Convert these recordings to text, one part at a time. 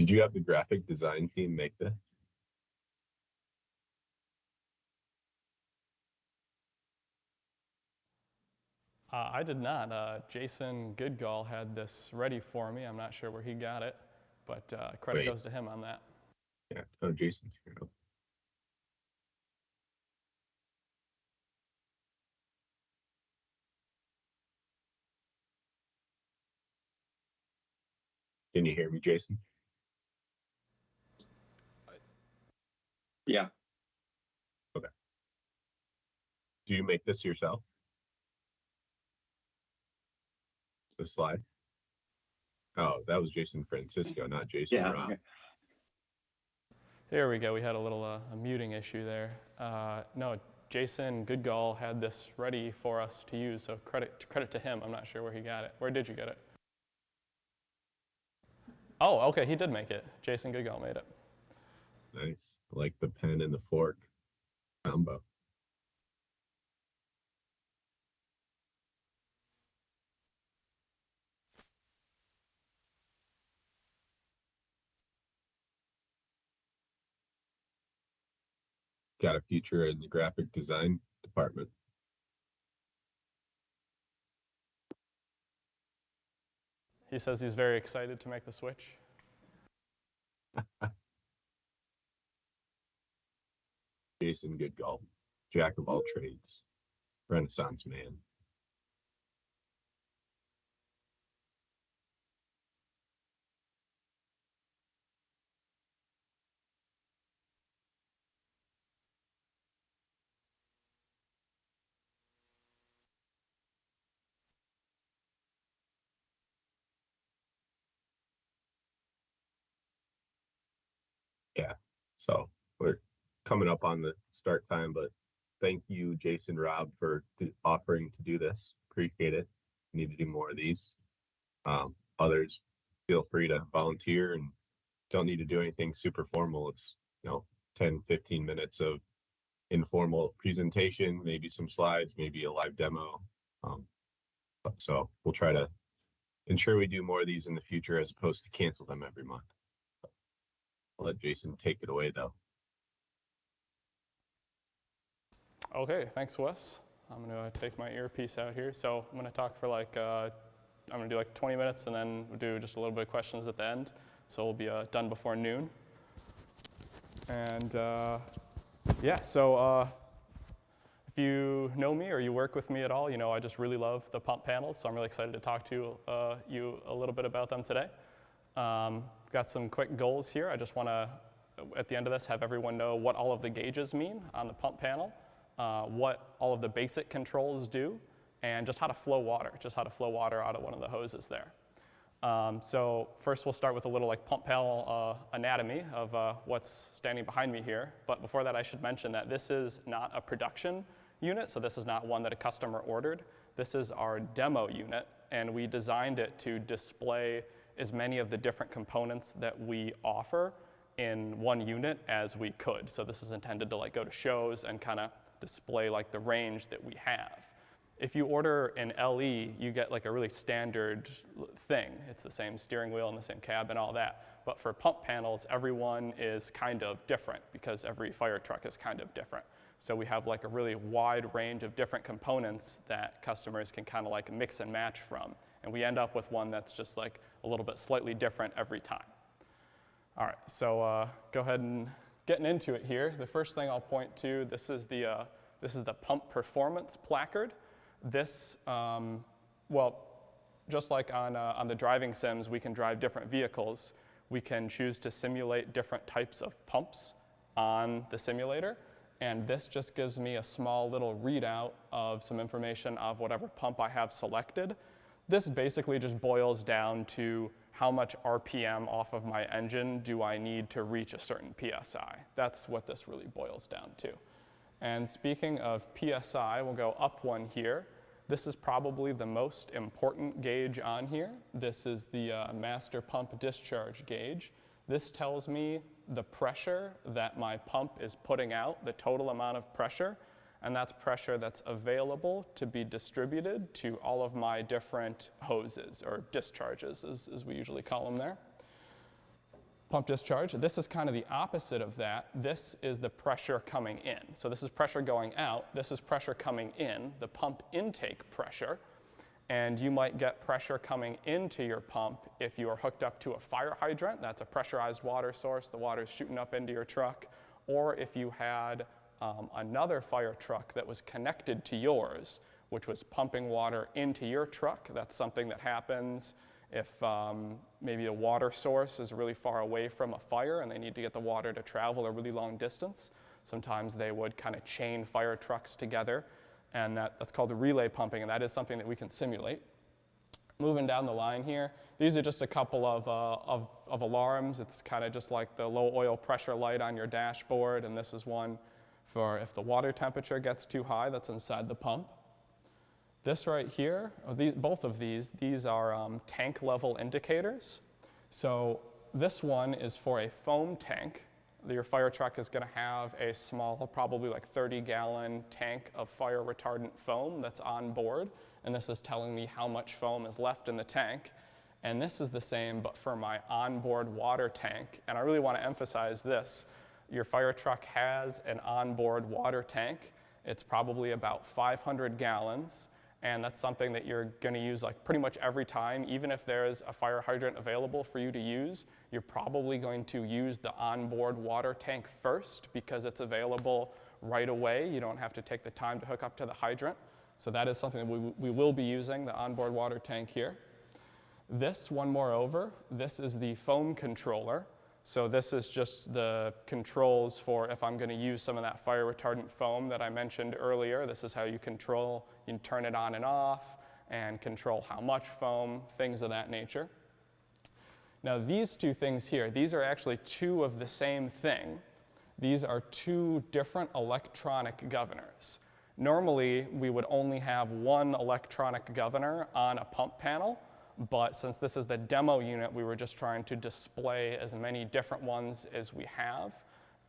Did you have the graphic design team make this? I did not. Jason Goodgall had this ready for me. I'm not sure where he got it, but credit Wait, goes to him on that. yeah. Oh, Jason's here. Can you hear me, Jason? Yeah. Okay. Do you make this yourself? The slide? Oh, that was Jason Francisco, not Jason Yeah. Robb. Here we go. We had a little a muting issue there. No, Jason Goodgall had this ready for us to use, so credit to him. I'm not sure where he got it. Where did you get it? Oh, okay, he did make it. Jason Goodgall made it. Nice. I like the pen and the fork combo. Got a future in the graphic design department. He says he's very excited to make the switch. Jason Goodgall, jack of all trades, Renaissance man. Yeah, so we're coming up on the start time, but thank you, Jason Robb, for offering to do this. Appreciate it. Need to do more of these. Others, feel free to volunteer and don't need to do anything super formal. It's 10, 15 minutes of informal presentation, maybe some slides, maybe a live demo. So we'll try to ensure we do more of these in the future as opposed to cancel them every month. I'll let Jason take it away though. Okay, thanks, Wes. I'm gonna take my earpiece out here. So I'm gonna talk for I'm gonna do like 20 minutes and then we'll do just a little bit of questions at the end. So we'll be done before noon. And yeah, so if you know me or you work with me at all, you know I just really love the pump panels. So I'm really excited to talk to you a little bit about them today. Got some quick goals here. I just wanna, at the end of this, have everyone know what all of the gauges mean on the pump panel. What all of the basic controls do, and just how to flow water out of one of the hoses there. So first we'll start with a little like pump panel anatomy of what's standing behind me here. But before that I should mention that this is not a production unit, so this is not one that a customer ordered. This is our demo unit, and we designed it to display as many of the different components that we offer in one unit as we could. So this is intended to like go to shows and kind of display like the range that we have. If you order an LE, you get like a really standard thing. It's the same steering wheel and the same cab and all that. But for pump panels, everyone is kind of different because every fire truck is kind of different. So we have like a really wide range of different components that customers can kind of like mix and match from. And we end up with one that's just like a little bit slightly different every time. All right, so go ahead and getting into it here. The first thing I'll point to, this is the pump performance placard. This, well, just like on the driving sims, we can drive different vehicles. We can choose to simulate different types of pumps on the simulator. And this just gives me a small little readout of some information of whatever pump I have selected. This basically just boils down to how much RPM off of my engine do I need to reach a certain PSI. That's what this really boils down to. And speaking of PSI, we'll go up one here. This is probably the most important gauge on here. This is the master pump discharge gauge. This tells me the pressure that my pump is putting out, the total amount of pressure, and that's pressure that's available to be distributed to all of my different hoses, or discharges as we usually call them there. pump discharge. This is kind of the opposite of that. This is the pressure coming in. So this is pressure going out. This is pressure coming in, the pump intake pressure. And you might get pressure coming into your pump if you are hooked up to a fire hydrant. That's a pressurized water source. The water is shooting up into your truck. Or if you had another fire truck that was connected to yours, which was pumping water into your truck. That's something that happens if maybe a water source is really far away from a fire and they need to get the water to travel a really long distance. Sometimes they would kind of chain fire trucks together, and that's called the relay pumping, and that is something that we can simulate. Moving down the line here, these are just a couple of alarms. It's kind of just like the low oil pressure light on your dashboard, and this is one for if the water temperature gets too high that's inside the pump. This right here, both of these are tank level indicators. So this one is for a foam tank. Your fire truck is going to have a small, probably like 30-gallon tank of fire retardant foam that's on board. And this is telling me how much foam is left in the tank. And this is the same, but for my onboard water tank. And I really want to emphasize this. Your fire truck has an onboard water tank. It's probably about 500 gallons. And that's something that you're going to use like pretty much every time. Even if there's a fire hydrant available for you to use, you're probably going to use the onboard water tank first because it's available right away. You don't have to take the time to hook up to the hydrant. So that is something that we will be using, the onboard water tank here. This one more over, this is the foam controller. So this is just the controls for if I'm going to use some of that fire retardant foam that I mentioned earlier. This is how you control, you can turn it on and off and control how much foam, things of that nature. Now these two things here, these are actually two of the same thing. These are two different electronic governors. Normally we would only have one electronic governor on a pump panel. But since this is the demo unit, we were just trying to display as many different ones as we have,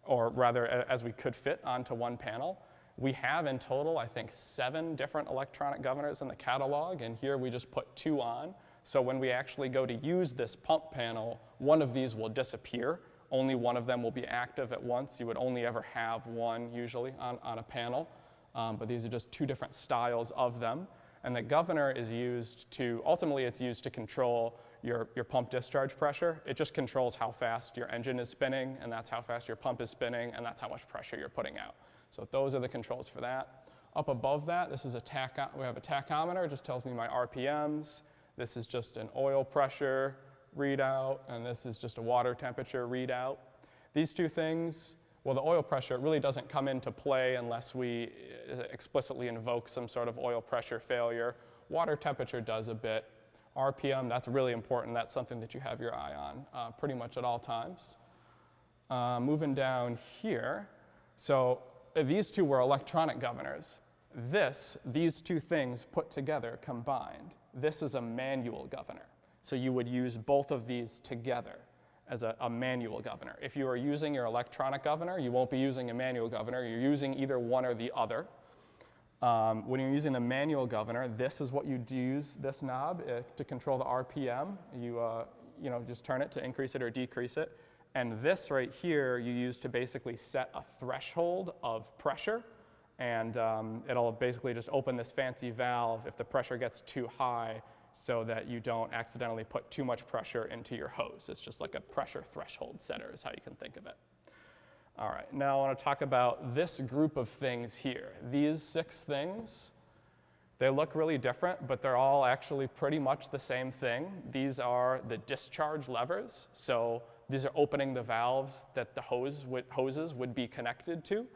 or rather as we could fit onto one panel. We have in total, I think, 7 different electronic governors in the catalog, and here we just put 2 on. So when we actually go to use this pump panel, one of these will disappear. Only one of them will be active at once. You would only ever have one usually on a panel, but these are just 2 different styles of them. And the governor is used to, ultimately it's used to control your pump discharge pressure. It just controls how fast your engine is spinning, and that's how fast your pump is spinning, and that's how much pressure you're putting out. So those are the controls for that. Up above that, this is we have a tachometer, it just tells me my RPMs. This is just an oil pressure readout, and this is just a water temperature readout. These 2 things, well, the oil pressure really doesn't come into play unless we explicitly invoke some sort of oil pressure failure. Water temperature does a bit. RPM, that's really important. That's something that you have your eye on pretty much at all times. Moving down here, so these 2 were electronic governors. These 2 things put together, combined, this is a manual governor. So you would use both of these together as a manual governor. If you are using your electronic governor, you won't be using a manual governor. You're using either one or the other. When you're using the manual governor, this is what you'd use, this knob, to control the RPM. You just turn it to increase it or decrease it. And this right here, you use to basically set a threshold of pressure. And it'll basically just open this fancy valve if the pressure gets too high, so that you don't accidentally put too much pressure into your hose. It's just like a pressure threshold setter is how you can think of it. All right, now I want to talk about this group of things here. These 6 things, they look really different, but they're all actually pretty much the same thing. These are the discharge levers. So these are opening the valves that the hoses would be connected to.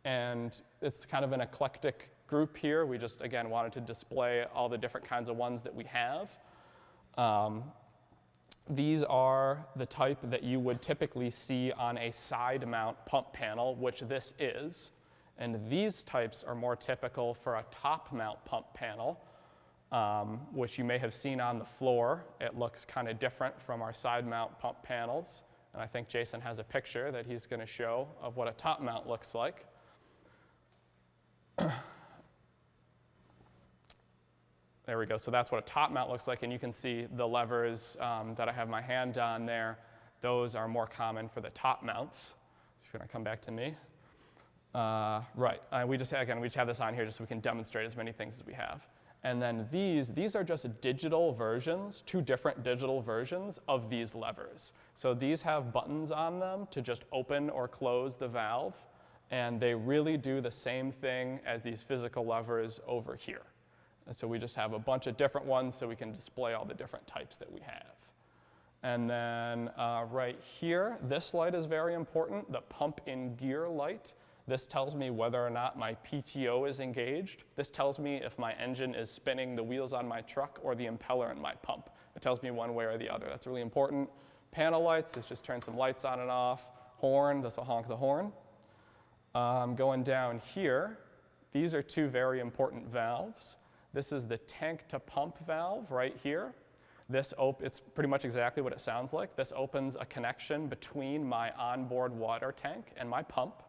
And it's kind of an eclectic group here. We just, again, wanted to display all the different kinds of ones that we have. These are the type that you would typically see on a side mount pump panel, which this is. And these types are more typical for a top mount pump panel, which you may have seen on the floor. It looks kind of different from our side mount pump panels. And I think Jason has a picture that he's going to show of what a top mount looks like. There we go. So that's what a top mount looks like, and you can see the levers that I have my hand on there. Those are more common for the top mounts. So if you're gonna come back to me. Right, we just have this on here just so we can demonstrate as many things as we have. And then these are just digital versions, 2 different digital versions of these levers. So these have buttons on them to just open or close the valve, and they really do the same thing as these physical levers over here. And so we just have a bunch of different ones so we can display all the different types that we have. And then right here, this light is very important, the pump in gear light. This tells me whether or not my PTO is engaged. This tells me if my engine is spinning the wheels on my truck or the impeller in my pump. It tells me one way or the other. That's really important. Panel lights, this just turns some lights on and off. Horn, this will honk the horn. Going down here, these are 2 very important valves. This is the tank to pump valve right here. It's pretty much exactly what it sounds like. This opens a connection between my onboard water tank and my pump.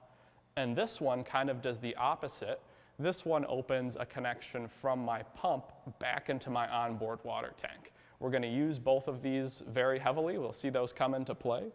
And this one kind of does the opposite. This one opens a connection from my pump back into my onboard water tank. We're going to use both of these very heavily. We'll see those come into play.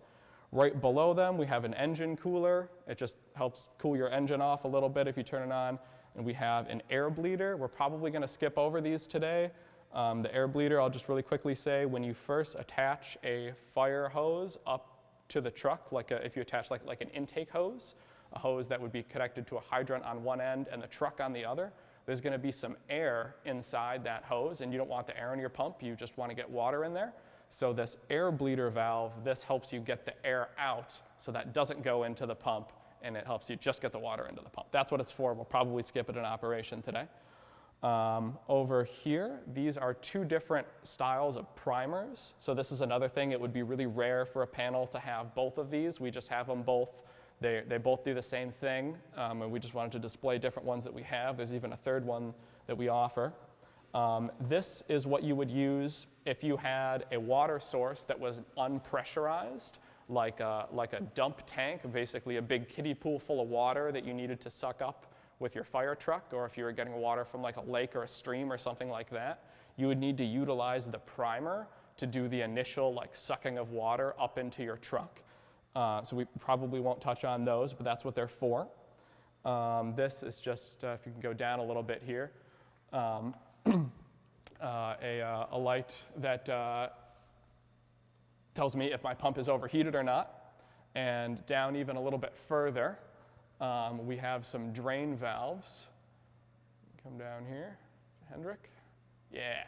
Right below them, we have an engine cooler. It just helps cool your engine off a little bit if you turn it on. And we have an air bleeder. We're probably going to skip over these today. The air bleeder, I'll just really quickly say, when you first attach a fire hose up to the truck, if you attach like an intake hose, a hose that would be connected to a hydrant on one end and the truck on the other, there's going to be some air inside that hose, and you don't want the air in your pump, you just want to get water in there. So this air bleeder valve, this helps you get the air out so that doesn't go into the pump, and it helps you just get the water into the pump. That's what it's for. We'll probably skip it in operation today. Over here, these are 2 different styles of primers. So this is another thing. It would be really rare for a panel to have both of these. We just have them both. They both do the same thing, and we just wanted to display different ones that we have. There's even a third one that we offer. This is what you would use if you had a water source that was unpressurized, like a dump tank, basically a big kiddie pool full of water that you needed to suck up with your fire truck, or if you were getting water from like a lake or a stream or something like that. You would need to utilize the primer to do the initial sucking of water up into your truck. So we probably won't touch on those, but that's what they're for. This is just, if you can go down a little bit here, a light that tells me if my pump is overheated or not. And down even a little bit further, we have some drain valves. Come down here, Hendrik. Yeah.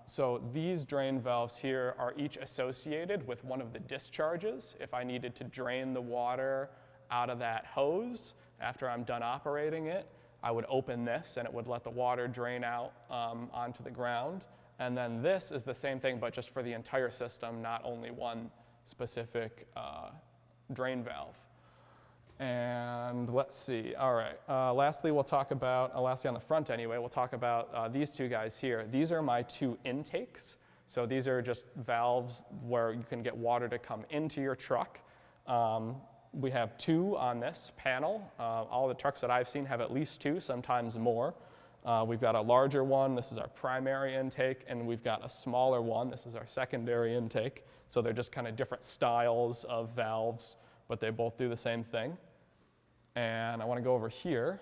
So these drain valves here are each associated with one of the discharges. If I needed to drain the water out of that hose after I'm done operating it, I would open this and it would let the water drain out onto the ground. And then this is the same thing, but just for the entire system, not only one specific drain valve. And let's see, all right. Lastly, we'll talk about, lastly on the front anyway, we'll talk about these 2 guys here. These are my 2 intakes. So these are just valves where you can get water to come into your truck. We have 2 on this panel. All the trucks that I've seen have at least 2, sometimes more. We've got a larger one, this is our primary intake, and we've got a smaller one, this is our secondary intake. So they're just kind of different styles of valves, but they both do the same thing. And I want to go over here.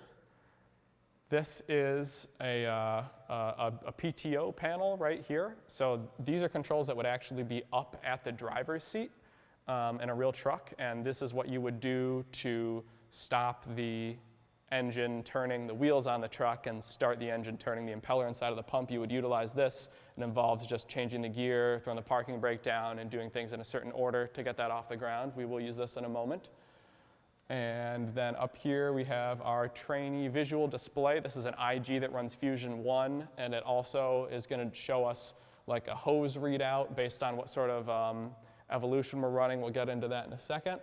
This is a PTO panel right here. So these are controls that would actually be up at the driver's seat in a real truck. And this is what you would do to stop the engine turning the wheels on the truck and start the engine turning the impeller inside of the pump. You would utilize this. It involves just changing the gear, throwing the parking brake down, and doing things in a certain order to get that off the ground. We will use this in a moment. And then up here we have our trainee visual display. This is an IG that runs Fusion 1, and it also is going to show us like a hose readout based on what sort of evolution we're running. We'll get into that in a second.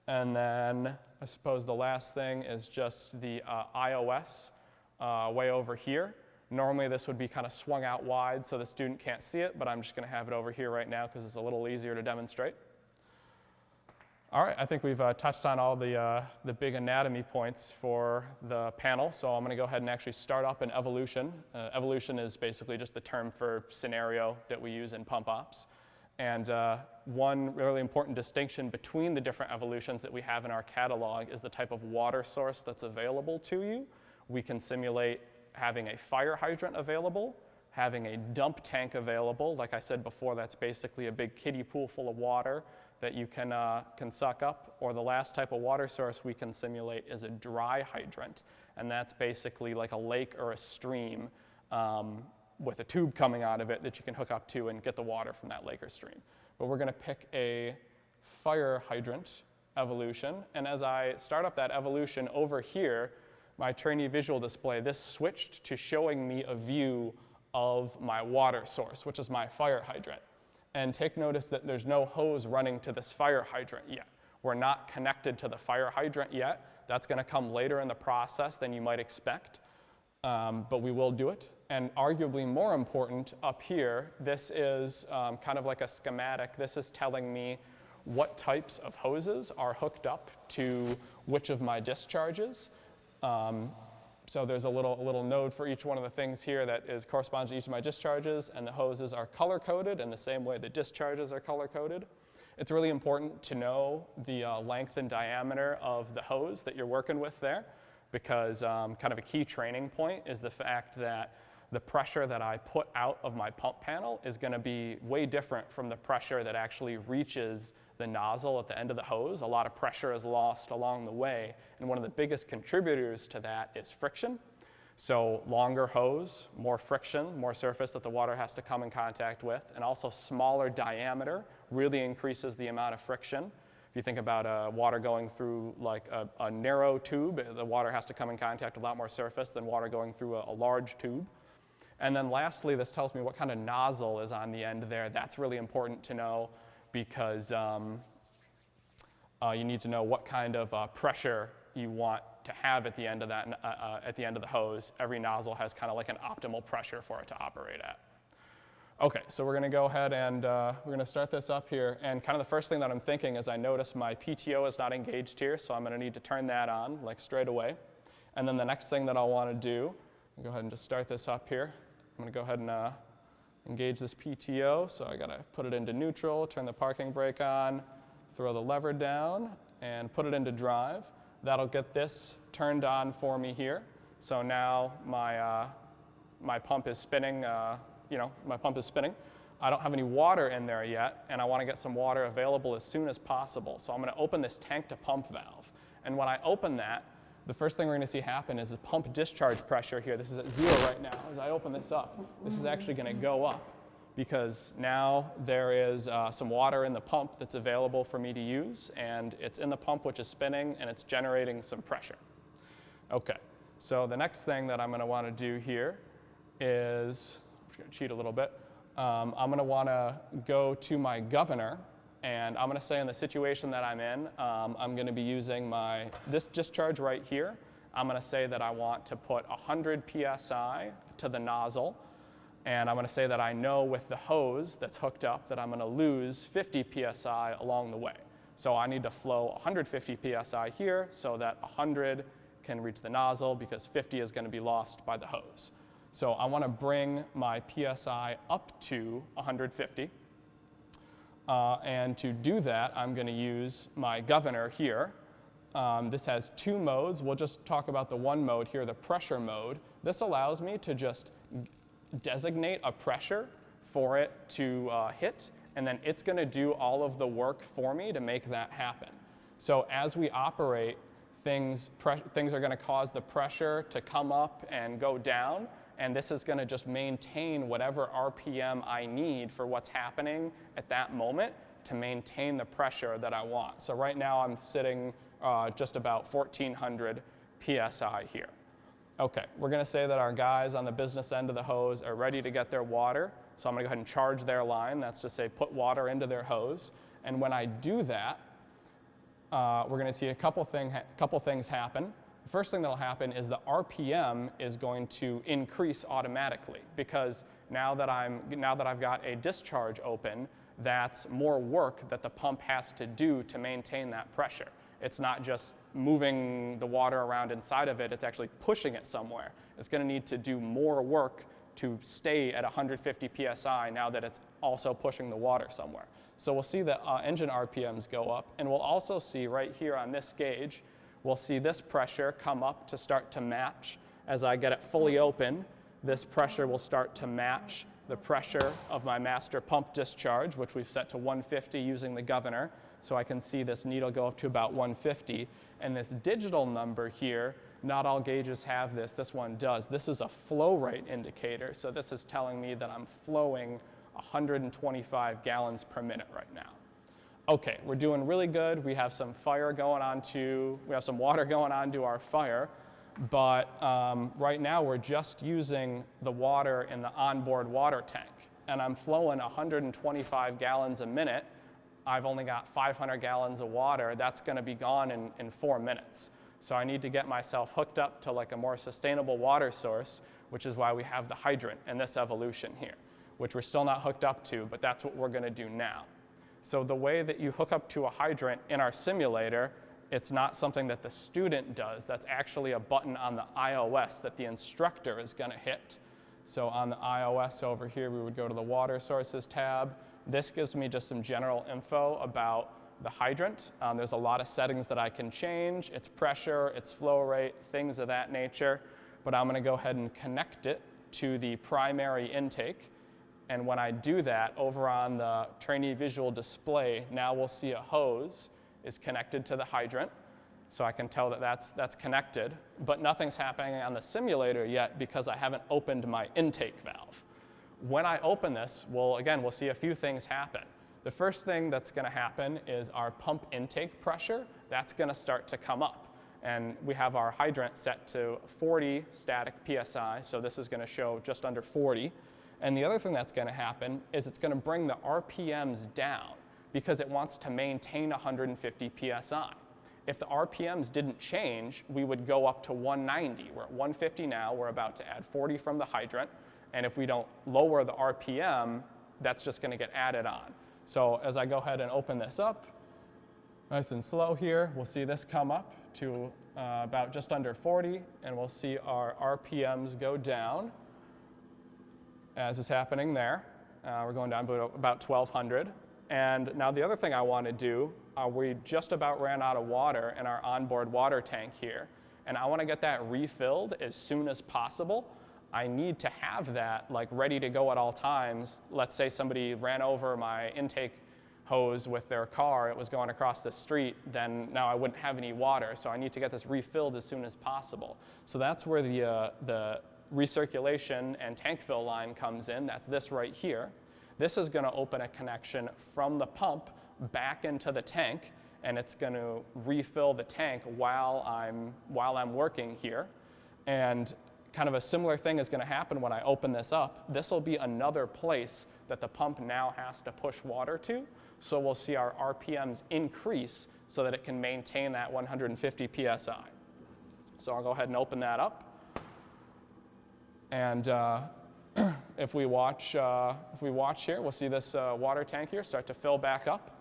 And then I suppose the last thing is just the iOS way over here. Normally this would be kind of swung out wide so the student can't see it, but I'm just going to have it over here right now because it's a little easier to demonstrate. All right, I think we've touched on all the big anatomy points for the panel, so I'm going to go ahead and actually start up in evolution. Evolution is basically just the term for scenario that we use in pump ops. And one really important distinction between the different evolutions that we have in our catalog is the type of water source that's available to you. We can simulate having a fire hydrant available, having a dump tank available. Like I said before, that's basically a big kiddie pool full of water that you can suck up. Or the last type of water source we can simulate is a dry hydrant. And that's basically like a lake or a stream with a tube coming out of it that you can hook up to and get the water from that lake or stream. But we're going to pick a fire hydrant evolution. And as I start up that evolution over here, my trainee visual display, this switched to showing me a view of my water source, which is my fire hydrant. And take notice that there's no hose running to this fire hydrant yet. We're not connected to the fire hydrant yet. That's going to come later in the process than you might expect, but we will do it. And arguably more important, up here, this is kind of like a schematic. This is telling me what types of hoses are hooked up to which of my discharges. So there's a little node for each one of the things here that corresponds to each of my discharges, and the hoses are color-coded in the same way the discharges are color-coded. It's really important to know the length and diameter of the hose that you're working with there, because kind of a key training point is the fact that the pressure that I put out of my pump panel is going to be way different from the pressure that actually reaches the nozzle at the end of the hose. A lot of pressure is lost along the way, and one of the biggest contributors to that is friction. So longer hose, more friction, more surface that the water has to come in contact with, and also smaller diameter really increases the amount of friction. If you think about water going through like a narrow tube, the water has to come in contact with a lot more surface than water going through a large tube. And then lastly, this tells me what kind of nozzle is on the end there. That's really important to know because you need to know what kind of pressure you want to have at the end of that, at the end of the hose. Every nozzle has kind of like an optimal pressure for it to operate at. Okay, so we're going to go ahead and we're going to start this up here. And kind of the first thing that I'm thinking is I notice my PTO is not engaged here, so I'm going to need to turn that on like straight away. And then the next thing that I'll want to do, go ahead and just start this up here. I'm going to go ahead and engage this PTO. So I got to put it into neutral, turn the parking brake on, throw the lever down, and put it into drive. That'll get this turned on for me here. So now my pump is spinning. My pump is spinning. I don't have any water in there yet, and I want to get some water available as soon as possible. So I'm going to open this tank to pump valve. And when I open that, the first thing we're going to see happen is the pump discharge pressure here. This is at 0 right now. As I open this up, this is actually going to go up because now there is some water in the pump that's available for me to use, and it's in the pump which is spinning, and it's generating some pressure. Okay, so the next thing that I'm going to want to do here is, I'm just going to cheat a little bit. I'm going to want to go to my governor. And I'm going to say in the situation that I'm in, I'm going to be using this discharge right here. I'm going to say that I want to put 100 PSI to the nozzle. And I'm going to say that I know with the hose that's hooked up that I'm going to lose 50 PSI along the way. So I need to flow 150 PSI here so that 100 can reach the nozzle because 50 is going to be lost by the hose. So I want to bring my PSI up to 150. And to do that, I'm going to use my governor here. This has 2 modes. We'll just talk about the one mode here, the pressure mode. This allows me to just designate a pressure for it to hit, and then it's going to do all of the work for me to make that happen. So as we operate, things are going to cause the pressure to come up and go down. And this is going to just maintain whatever RPM I need for what's happening at that moment to maintain the pressure that I want. So right now I'm sitting just about 1,400 PSI here. Okay, we're going to say that our guys on the business end of the hose are ready to get their water. So I'm going to go ahead and charge their line. That's to say put water into their hose. And when I do that, we're going to see a couple things happen. The first thing that will happen is the RPM is going to increase automatically because now that I've got a discharge open, that's more work that the pump has to do to maintain that pressure. It's not just moving the water around inside of it, it's actually pushing it somewhere. It's going to need to do more work to stay at 150 PSI now that it's also pushing the water somewhere. So we'll see the engine RPMs go up, and we'll also see right here on this gauge, we'll see this pressure come up to start to match. As I get it fully open, this pressure will start to match the pressure of my master pump discharge, which we've set to 150 using the governor. So I can see this needle go up to about 150. And this digital number here, not all gauges have this. This one does. This is a flow rate indicator. So this is telling me that I'm flowing 125 gallons per minute right now. Okay, we're doing really good. We have some water going on to our fire, but right now we're just using the water in the onboard water tank, and I'm flowing 125 gallons a minute. I've only got 500 gallons of water. That's going to be gone in 4 minutes. So I need to get myself hooked up to like a more sustainable water source, which is why we have the hydrant in this evolution here, which we're still not hooked up to, but that's what we're going to do now. So the way that you hook up to a hydrant in our simulator, it's not something that the student does. That's actually a button on the iOS that the instructor is going to hit. So on the iOS over here, we would go to the Water Sources tab. This gives me just some general info about the hydrant. There's a lot of settings that I can change. Its pressure, its flow rate, things of that nature. But I'm going to go ahead and connect it to the primary intake. And when I do that, over on the trainee visual display, now we'll see a hose is connected to the hydrant. So I can tell that that's connected. But nothing's happening on the simulator yet because I haven't opened my intake valve. When I open this, we'll see a few things happen. The first thing that's going to happen is our pump intake pressure. That's going to start to come up. And we have our hydrant set to 40 static PSI, so this is going to show just under 40. And the other thing that's going to happen is it's going to bring the RPMs down because it wants to maintain 150 PSI. If the RPMs didn't change, we would go up to 190. We're at 150 now. We're about to add 40 from the hydrant. And if we don't lower the RPM, that's just going to get added on. So as I go ahead and open this up, nice and slow here, we'll see this come up to about just under 40, and we'll see our RPMs go down as is happening there. We're going down to about 1,200. And now the other thing I want to do, we just about ran out of water in our onboard water tank here, and I want to get that refilled as soon as possible. I need to have that like ready to go at all times. Let's say somebody ran over my intake hose with their car, it was going across the street, then now I wouldn't have any water, so I need to get this refilled as soon as possible. So that's where the recirculation and tank fill line comes in. That's this right here. This is going to open a connection from the pump back into the tank, and it's going to refill the tank while I'm working here. And kind of a similar thing is going to happen when I open this up. This will be another place that the pump now has to push water to. So we'll see our RPMs increase so that it can maintain that 150 PSI. So I'll go ahead and open that up. And if we watch here, we'll see this water tank here start to fill back up.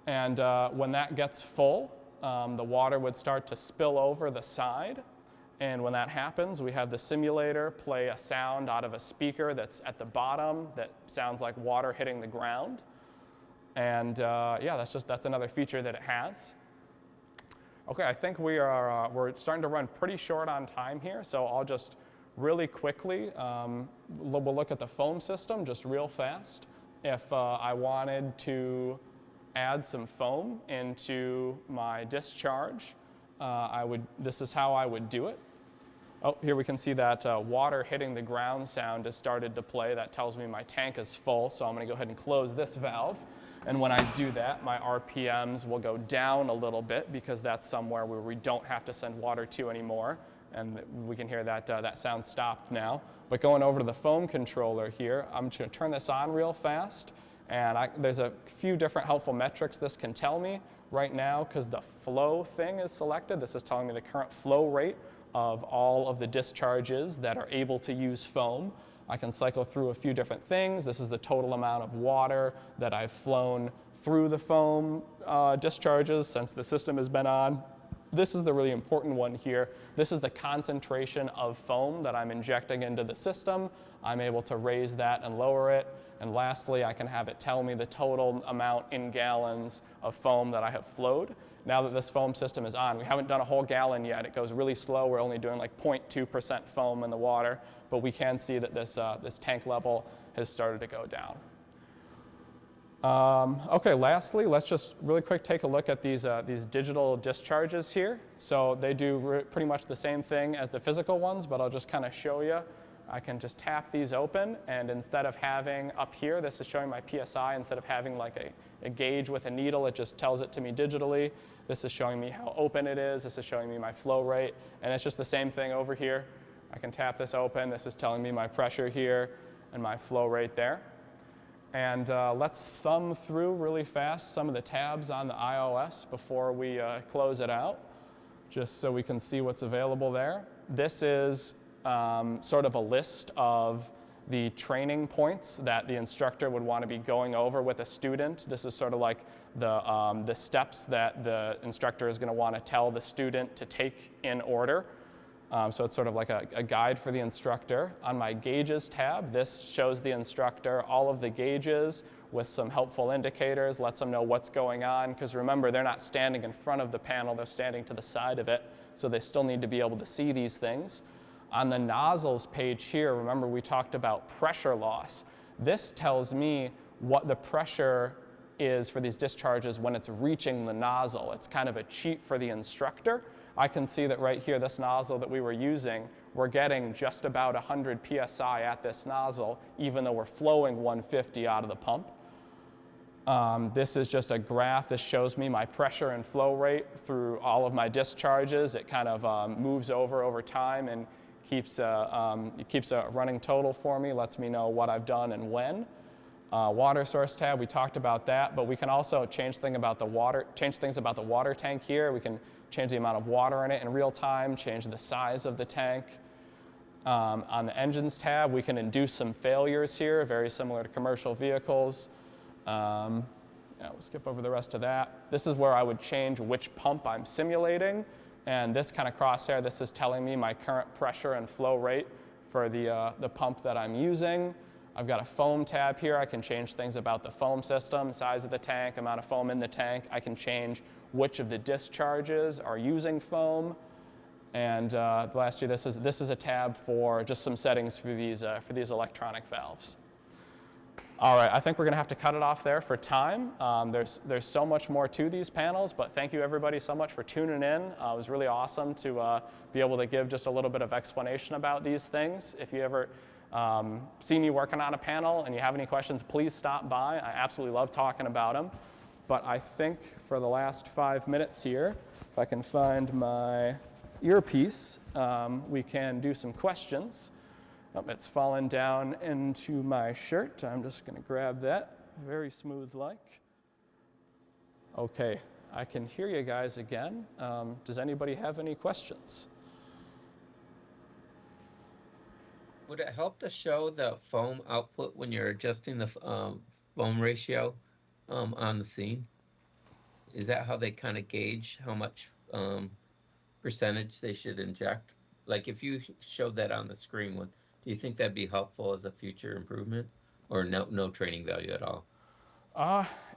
And when that gets full, the water would start to spill over the side. And when that happens, we have the simulator play a sound out of a speaker that's at the bottom that sounds like water hitting the ground. And yeah, that's another feature that it has. Okay, I think we're starting to run pretty short on time here, so I'll just really quickly, we'll look at the foam system just real fast. If I wanted to add some foam into my discharge, this is how I would do it. Oh, here we can see that water hitting the ground sound has started to play. That tells me my tank is full, so I'm going to go ahead and close this valve. And when I do that, my RPMs will go down a little bit because that's somewhere where we don't have to send water to anymore. And we can hear that that sound stopped now. But going over to the foam controller here, I'm just going to turn this on real fast. And there's a few different helpful metrics this can tell me right now because the flow thing is selected. This is telling me the current flow rate of all of the discharges that are able to use foam. I can cycle through a few different things. This is the total amount of water that I've flown through the foam discharges since the system has been on. This is the really important one here. This is the concentration of foam that I'm injecting into the system. I'm able to raise that and lower it. And lastly, I can have it tell me the total amount in gallons of foam that I have flowed. Now that this foam system is on, we haven't done a whole gallon yet. It goes really slow. We're only doing like 0.2% foam in the water, but we can see that this tank level has started to go down. Okay, lastly, let's just really quick take a look at these digital discharges here. So they do pretty much the same thing as the physical ones, but I'll just kind of show you. I can just tap these open, and instead of having up here, this is showing my PSI, instead of having like a gauge with a needle, it just tells it to me digitally. This is showing me how open it is. This is showing me my flow rate, and it's just the same thing over here. I can tap this open. This is telling me my pressure here and my flow rate there. And let's thumb through really fast some of the tabs on the iOS before we close it out, just so we can see what's available there. This is sort of a list of the training points that the instructor would want to be going over with a student. This is sort of like the steps that the instructor is going to want to tell the student to take in order. So it's sort of like a guide for the instructor. On my gauges tab, this shows the instructor all of the gauges with some helpful indicators, lets them know what's going on, because remember, they're not standing in front of the panel, they're standing to the side of it, so they still need to be able to see these things. On the nozzles page here, remember we talked about pressure loss. This tells me what the pressure is for these discharges when it's reaching the nozzle. It's kind of a cheat for the instructor. I can see that right here, this nozzle that we were using, we're getting just about 100 PSI at this nozzle, even though we're flowing 150 out of the pump. This is just a graph. This shows me my pressure and flow rate through all of my discharges. It kind of moves over time and keeps a running total for me, lets me know what I've done and when. Water source tab, we talked about that, but we can also change things about the water tank here. We can change the amount of water in it in real time, change the size of the tank. On the engines tab, we can induce some failures here, very similar to commercial vehicles. We'll skip over the rest of that. This is where I would change which pump I'm simulating. And this kind of crosshair, this is telling me my current pressure and flow rate for the pump that I'm using. I've got a foam tab here. I can change things about the foam system, size of the tank, amount of foam in the tank. I can change which of the discharges are using foam. And lastly, this is a tab for just some settings for these electronic valves. All right, I think we're going to have to cut it off there for time. There's so much more to these panels, but thank you everybody so much for tuning in. It was really awesome to be able to give just a little bit of explanation about these things. If you ever see me working on a panel and you have any questions, please stop by. I absolutely love talking about them. But I think for the last 5 minutes here, if I can find my earpiece, we can do some questions. Oh, it's fallen down into my shirt. I'm just going to grab that, very smooth like. Okay, I can hear you guys again. Does anybody have any questions? Would it help to show the foam output when you're adjusting the foam ratio on the scene? Is that how they kind of gauge how much percentage they should inject? Like if you showed that on the screen, do you think that'd be helpful as a future improvement, or no training value at all?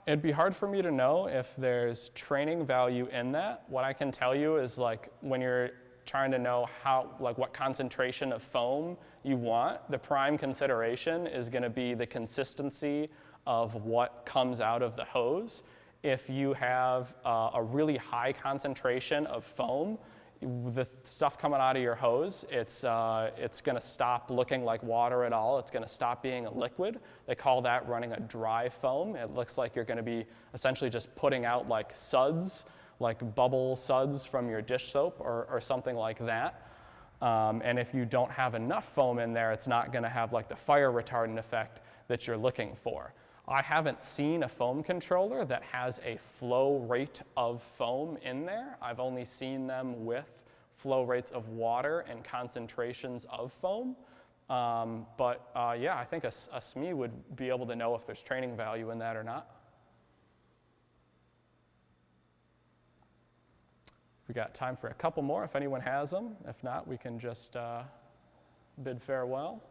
It'd be hard for me to know if there's training value in that. What I can tell you is like when you're trying to know what concentration of foam you want, the prime consideration is going to be the consistency of what comes out of the hose. If you have a really high concentration of foam, the stuff coming out of your hose, it's going to stop looking like water at all. It's going to stop being a liquid. They call that running a dry foam. It looks like you're going to be essentially just putting out like suds, like bubble suds from your dish soap or something like that. And if you don't have enough foam in there, it's not going to have like the fire retardant effect that you're looking for. I haven't seen a foam controller that has a flow rate of foam in there. I've only seen them with flow rates of water and concentrations of foam. Yeah, I think a SME would be able to know if there's training value in that or not. We got time for a couple more if anyone has them. If not, we can just bid farewell.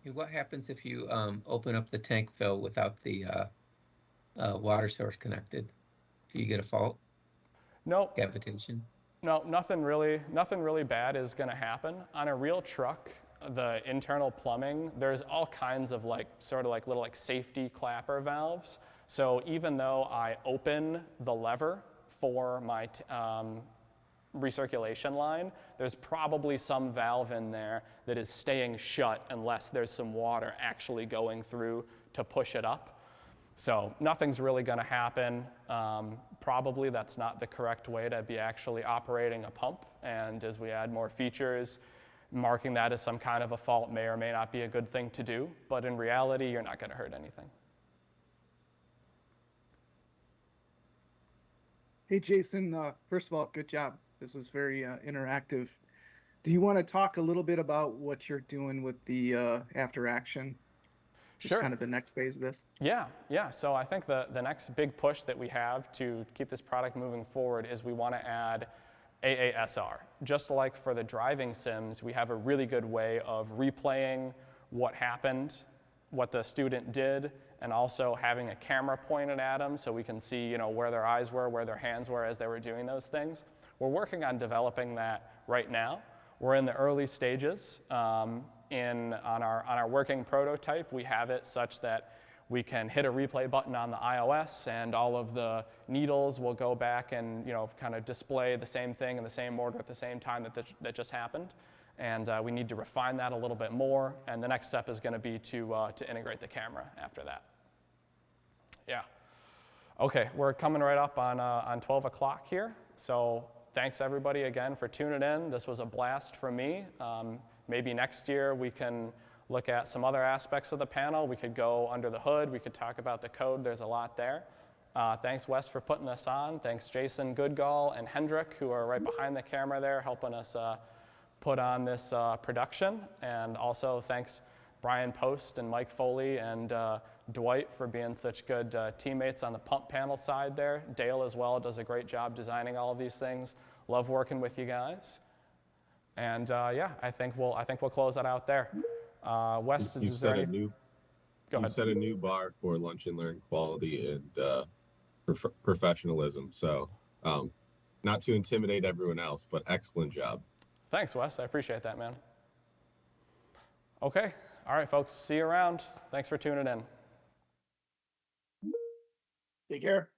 Hey, what happens if you open up the tank fill without the water source connected? Do you get a fault? Nope. Cavitation? No, nothing really bad is going to happen. On a real truck, the internal plumbing, there's all kinds of sort of little safety clapper valves. So even though I open the lever for my recirculation line, there's probably some valve in there that is staying shut unless there's some water actually going through to push it up. So nothing's really going to happen. Probably that's not the correct way to be actually operating a pump. And as we add more features, marking that as some kind of a fault may or may not be a good thing to do. But in reality, you're not going to hurt anything. Hey, Jason, first of all, good job. This was very interactive. Do you want to talk a little bit about what you're doing with the after action? Just Sure. kind of the next phase of this? Yeah. So I think the next big push that we have to keep this product moving forward is we want to add AASR. Just like for the driving sims, we have a really good way of replaying what happened, what the student did, and also having a camera pointed at them so we can see, where their eyes were, where their hands were as they were doing those things. We're working on developing that right now. We're in the early stages. On our working prototype, we have it such that we can hit a replay button on the iOS and all of the needles will go back and kind of display the same thing in the same order at the same time that just happened. And we need to refine that a little bit more. And the next step is going to be to integrate the camera after that. Yeah. Okay, we're coming right up on 12 o'clock here. So thanks everybody again for tuning in. This was a blast for me. Maybe next year we can look at some other aspects of the panel. We could go under the hood. We could talk about the code. There's a lot there. Thanks, Wes, for putting this on. Thanks, Jason Goodgall and Hendrik, who are right behind the camera there, helping us put on this production. And also thanks Brian Post and Mike Foley and Dwight for being such good teammates on the pump panel side there. Dale as well does a great job designing all of these things. Love working with you guys. And yeah, I think we'll close it out there. Wes, You is there set any... a new Go you ahead. set a new bar for Lunch and Learn quality and professionalism. So not to intimidate everyone else, but excellent job. Thanks, Wes. I appreciate that, man. Okay. All right, folks. See you around. Thanks for tuning in. Take care.